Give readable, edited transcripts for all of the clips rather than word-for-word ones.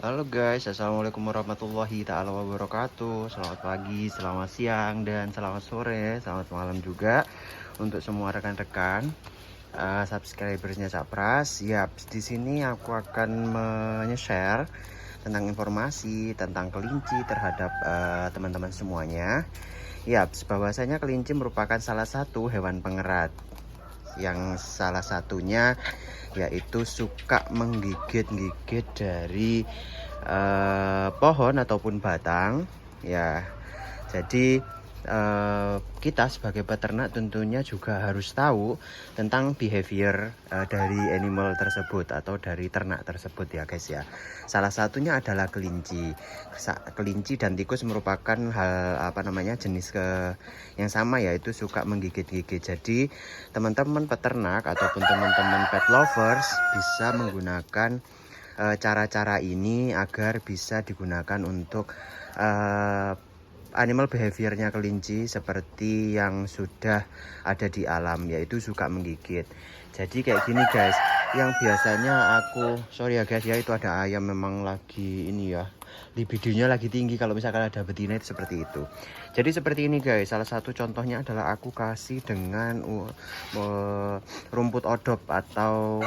Halo guys, assalamualaikum warahmatullahi taala wabarakatuh. Selamat pagi, selamat siang, dan selamat sore, selamat malam juga untuk semua rekan-rekan subscribersnya Sapras. Yap, di sini aku akan share tentang informasi tentang kelinci terhadap teman-teman semuanya. Yap, bahwasanya kelinci merupakan salah satu hewan pengerat yang salah satunya yaitu suka menggigit-gigit dari pohon ataupun batang ya. Jadi kita sebagai peternak tentunya juga harus tahu tentang behavior dari animal tersebut atau dari ternak tersebut ya guys ya. Salah satunya adalah kelinci. Kelinci dan tikus merupakan jenis yang sama, yaitu suka menggigit-gigit. Jadi teman-teman peternak ataupun teman-teman pet lovers bisa menggunakan cara-cara ini agar bisa digunakan untuk animal behaviornya kelinci seperti yang sudah ada di alam, yaitu suka menggigit. Jadi kayak gini guys, yang biasanya sorry ya guys ya, itu ada ayam memang lagi ini ya, libidonya lagi tinggi. Kalau misalkan ada betina itu seperti itu. Jadi seperti ini guys, salah satu contohnya adalah aku kasih dengan rumput odop atau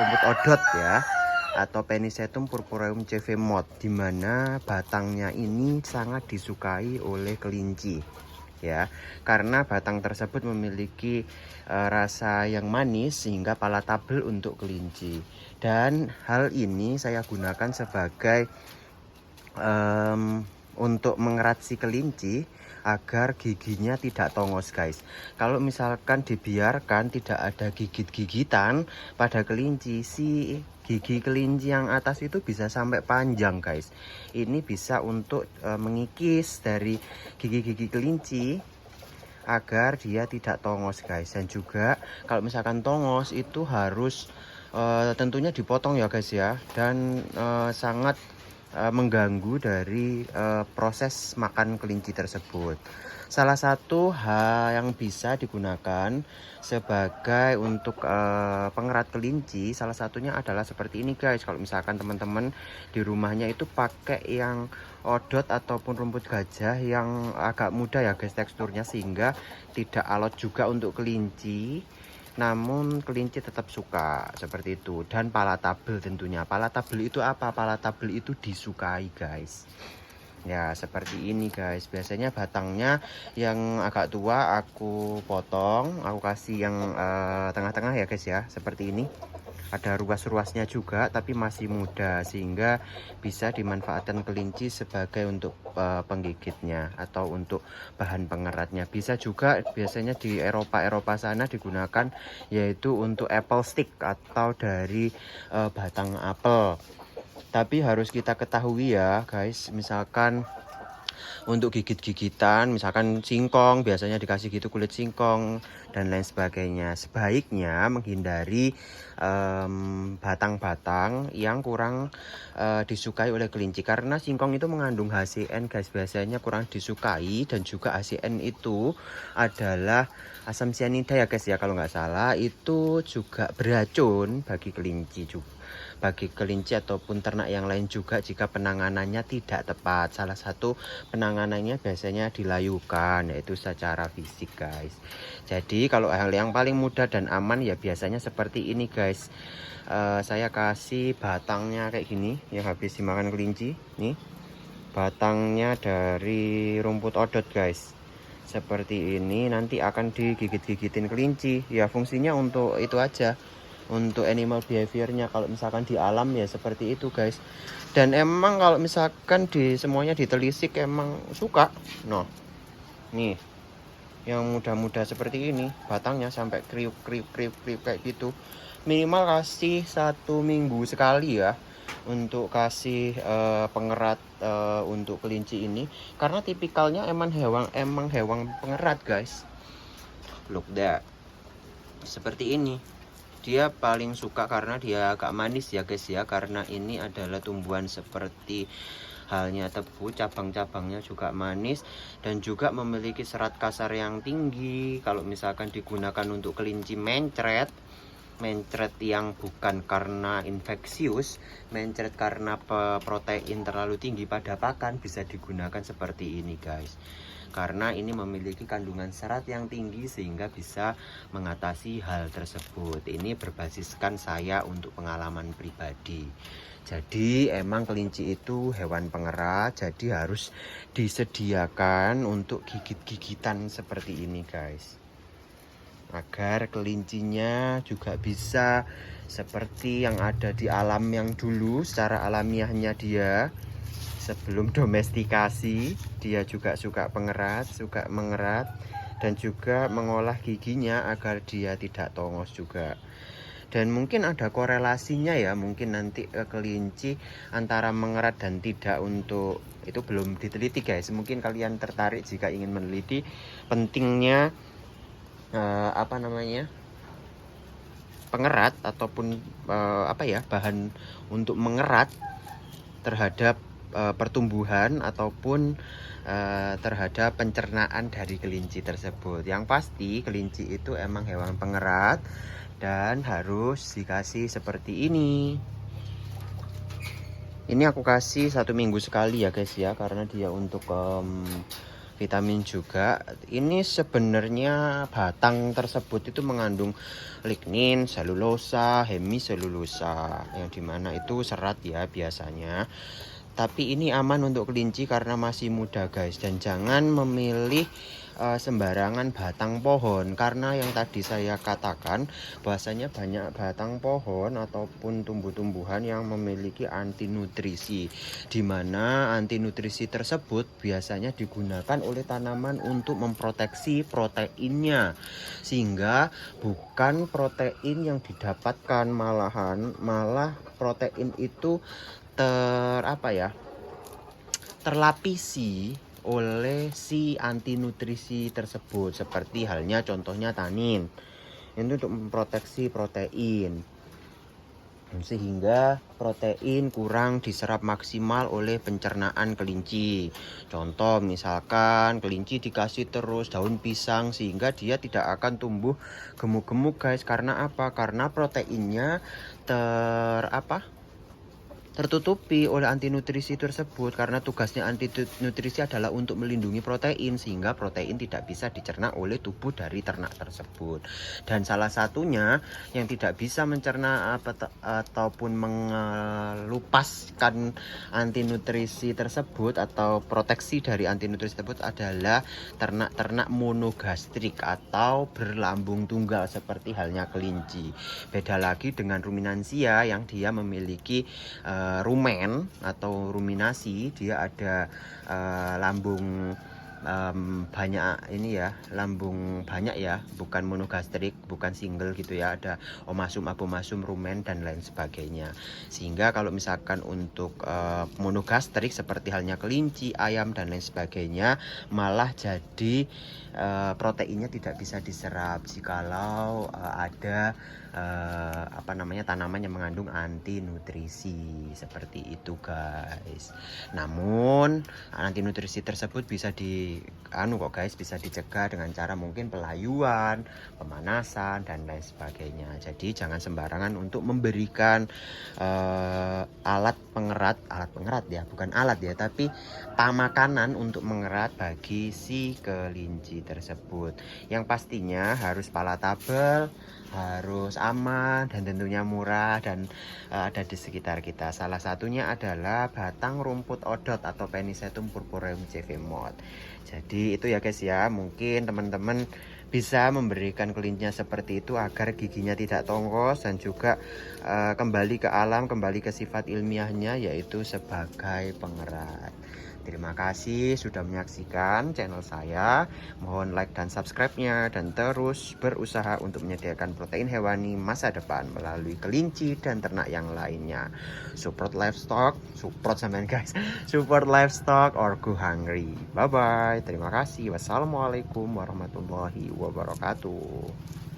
rumput odot ya, atau Penicetum purpureum CV mod, dimana batangnya ini sangat disukai oleh kelinci ya, karena batang tersebut memiliki rasa yang manis sehingga palatable untuk kelinci. Dan hal ini saya gunakan sebagai untuk mengerat si kelinci agar giginya tidak tongos guys. Kalau misalkan dibiarkan tidak ada gigit-gigitan pada kelinci, si gigi kelinci yang atas itu bisa sampai panjang guys. Ini bisa untuk mengikis dari gigi-gigi kelinci agar dia tidak tongos guys. Dan juga kalau misalkan tongos itu harus tentunya dipotong ya guys ya, dan sangat mengganggu dari proses makan kelinci tersebut. Salah satu hal yang bisa digunakan sebagai untuk pengerat kelinci, salah satunya adalah seperti ini guys. Kalau misalkan teman-teman di rumahnya itu pakai yang odot ataupun rumput gajah yang agak muda ya guys teksturnya, sehingga tidak alot juga untuk kelinci, namun kelinci tetap suka seperti itu. Dan palatable tentunya. Palatable itu apa? Palatable itu disukai guys ya, seperti ini guys. Biasanya batangnya yang agak tua aku potong, aku kasih yang tengah-tengah ya guys ya, seperti ini. Ada ruas-ruasnya juga tapi masih muda, sehingga bisa dimanfaatkan kelinci sebagai untuk penggigitnya atau untuk bahan pengeratnya. Bisa juga biasanya di Eropa sana digunakan, yaitu untuk apple stick atau dari batang apel. Tapi harus kita ketahui ya guys, misalkan untuk gigit-gigitan, misalkan singkong, biasanya dikasih gitu kulit singkong dan lain sebagainya. Sebaiknya menghindari batang-batang yang kurang disukai oleh kelinci, karena singkong itu mengandung HCN guys, biasanya kurang disukai. Dan juga HCN itu adalah asam cyanida ya guys ya, kalau nggak salah. Itu juga beracun bagi kelinci juga, bagi kelinci ataupun ternak yang lain juga jika penanganannya tidak tepat. Salah satu penanganannya biasanya dilayukan, yaitu secara fisik guys. Jadi kalau hal yang paling mudah dan aman ya biasanya seperti ini guys. Saya kasih batangnya kayak gini yang habis dimakan kelinci. Nih batangnya dari rumput odot guys, seperti ini. Nanti akan digigit-gigitin kelinci ya, fungsinya untuk itu aja, untuk animal behaviornya. Kalau misalkan di alam ya seperti itu guys. Dan emang kalau misalkan di semuanya ditelisik emang suka. Noh, nih yang muda-muda seperti ini batangnya sampai kriuk kriuk kriuk kriuk kayak gitu. Minimal kasih 1 minggu sekali ya untuk kasih pengerat untuk kelinci ini, karena tipikalnya emang hewan pengerat guys. Look that, seperti ini. Dia paling suka karena dia agak manis ya guys ya, karena ini adalah tumbuhan seperti halnya tebu, cabang-cabangnya juga manis dan juga memiliki serat kasar yang tinggi. Kalau misalkan digunakan untuk kelinci mencret mencret yang bukan karena infeksius, mencret karena protein terlalu tinggi pada pakan, bisa digunakan seperti ini guys. Karena ini memiliki kandungan serat yang tinggi sehingga bisa mengatasi hal tersebut. Ini berbasiskan saya untuk pengalaman pribadi. Jadi emang kelinci itu hewan pengerat, jadi harus disediakan untuk gigit-gigitan seperti ini guys, agar kelincinya juga bisa seperti yang ada di alam yang dulu. Secara alamiahnya dia sebelum domestikasi, dia juga suka mengerat dan juga mengolah giginya agar dia tidak tongos juga. Dan mungkin ada korelasinya ya, mungkin nanti kelinci antara mengerat dan tidak, untuk itu belum diteliti guys. Mungkin kalian tertarik jika ingin meneliti pentingnya pengerat ataupun bahan untuk mengerat terhadap pertumbuhan ataupun terhadap pencernaan dari kelinci tersebut. Yang pasti kelinci itu emang hewan pengerat dan harus dikasih seperti ini. Ini aku kasih 1 minggu sekali ya guys ya, karena dia untuk vitamin juga. Ini sebenarnya batang tersebut itu mengandung lignin, selulosa, hemiselulosa, yang dimana itu serat ya biasanya. Tapi ini aman untuk kelinci karena masih muda guys. Dan jangan memilih sembarangan batang pohon, karena yang tadi saya katakan bahwasanya banyak batang pohon ataupun tumbuh-tumbuhan yang memiliki anti nutrisi, dimana anti nutrisi tersebut biasanya digunakan oleh tanaman untuk memproteksi proteinnya, sehingga bukan protein yang didapatkan, malah protein itu terlapisi oleh si anti nutrisi tersebut, seperti halnya contohnya tanin. Itu untuk memproteksi protein, sehingga protein kurang diserap maksimal oleh pencernaan kelinci. Contoh misalkan kelinci dikasih terus daun pisang, sehingga dia tidak akan tumbuh gemuk-gemuk guys. Karena apa? Karena proteinnya tertutupi oleh anti nutrisi tersebut, karena tugasnya anti nutrisi adalah untuk melindungi protein, sehingga protein tidak bisa dicerna oleh tubuh dari ternak tersebut. Dan salah satunya yang tidak bisa mencerna ataupun melupaskan anti nutrisi tersebut atau proteksi dari anti nutrisi tersebut adalah ternak-ternak monogastrik atau berlambung tunggal, seperti halnya kelinci. Beda lagi dengan ruminansia yang dia memiliki rumen atau ruminasi, dia ada lambung banyak lambung banyak ya, bukan monogastrik, bukan single gitu ya, ada omasum, abomasum, rumen dan lain sebagainya. Sehingga kalau misalkan untuk monogastrik seperti halnya kelinci, ayam dan lain sebagainya, malah jadi proteinnya tidak bisa diserap jikalau ada tanaman yang mengandung anti nutrisi, seperti itu guys. Namun anti nutrisi tersebut bisa bisa dicegah dengan cara mungkin pelayuan, pemanasan dan lain sebagainya. Jadi jangan sembarangan untuk memberikan alat pengerat ya, bukan alat ya, tapi makanan untuk mengerat bagi si kelinci tersebut. Yang pastinya harus palatable, harus aman, dan tentunya murah dan ada di sekitar kita. Salah satunya adalah batang rumput odot atau Penicetum purpureum CV mod. Jadi itu ya guys ya, mungkin teman-teman bisa memberikan kelincinya seperti itu agar giginya tidak tongkos dan juga kembali ke alam, kembali ke sifat ilmiahnya, yaitu sebagai pengerat. Terima kasih sudah menyaksikan channel saya. Mohon like dan subscribe-nya, dan terus berusaha untuk menyediakan protein hewani masa depan melalui kelinci dan ternak yang lainnya. Support livestock, support sampean guys. Support livestock or go hungry. Bye bye. Terima kasih. Wassalamualaikum warahmatullahi wabarakatuh.